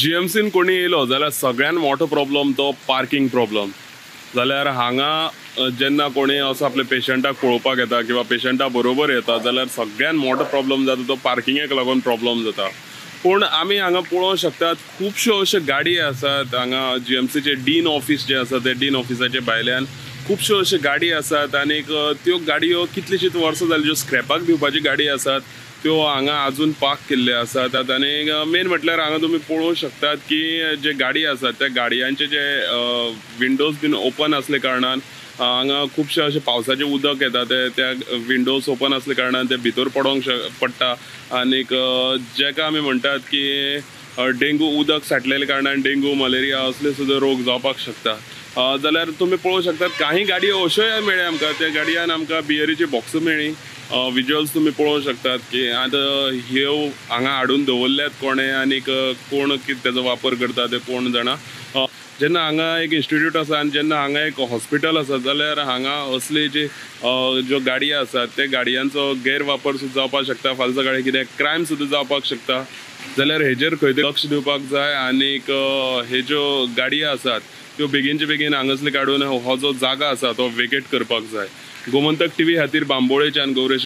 जीएमसीन कोणी येयलो जाल्यार सगळ्यान मोठो प्रॉब्लम तो पार्किंग प्रॉब्लम. जाल्यार हांगा जेन्ना कोणी असो आपल्या पेशंटाक पळोवपाक येता किंवा पेशंटा बरोबर येता जाल्यार सगळ्यान मोठो प्रॉब्लम जाता तो पार्किंगेक लागून प्रॉब्लम जाता. पूण आमी हांगा पळोवंक शकतात खुबश्यो अश्यो गाडी आसात. हांगा जीएमसीचे डीन ऑफिस जे आसा ते डीन ऑफिसाचे भायल्यान खुबश्यो अश्यो गाडी आसात आनीक त्यो गाडयो कितलींशींच वर्सां जालीं ज्यो स्क्रॅपाक दिवपाची गाडी आसात त्यो हांगा आजून पार्क केल्ल्यो आसात. आनी मेन म्हटल्यार हांगा तुमी पळोवंक शकतात की जे गाडी आसात त्या गाडयांचे जे विंडोज बीन ओपन असले कारणान हांगा खुबशे अशें पावसाचें उदक येता ते त्या विंडोज ओपन असले कारणान ते भितर पडोंक पडटा. आनीक जेका आमी म्हणटात की डेंगू उदक साठलेल्या कारणान डेंगू मलेरिया असले सुद्दां रोग जावपाक शकता. जाल्यार तुमी पळोवंक शकतात काही गाडयो अश्योय मेळ्ळ्या आमकां. त्या गाडयान आमकां बियरीची बॉक्स मेळ्ळी. विज्युअल्स तुमी पळोवंक शकतात की आतां ह्यो हांगा हाडून दवरल्यात कोणे आनीक कोण तेजो वापर करता ते कोण जाणा. जेन्ना हांगा एक इन्स्टिट्यूट आसा आनी जेन्ना हांगा एक हॉस्पिटल आसा जाल्यार हांगा असले जे ज्यो गाडयो आसात त्या गाडयांचो गैरवापर सुद्दां जावपाक शकता. फाल्यां सकाळीं कितें क्रायम सुद्दां जावपाक शकता. जाल्यार हेजेर खंय तरी लक्ष दिवपाक जाय आनीक हे ज्यो गाडयो आसात त्यो बेगीनचे बेगीन हांगासले काडून हो जो जागा आसा तो वेकेट करपाक जाय. गोमंतक टीव्ही खातीर बांबोळेच्यान गौरेश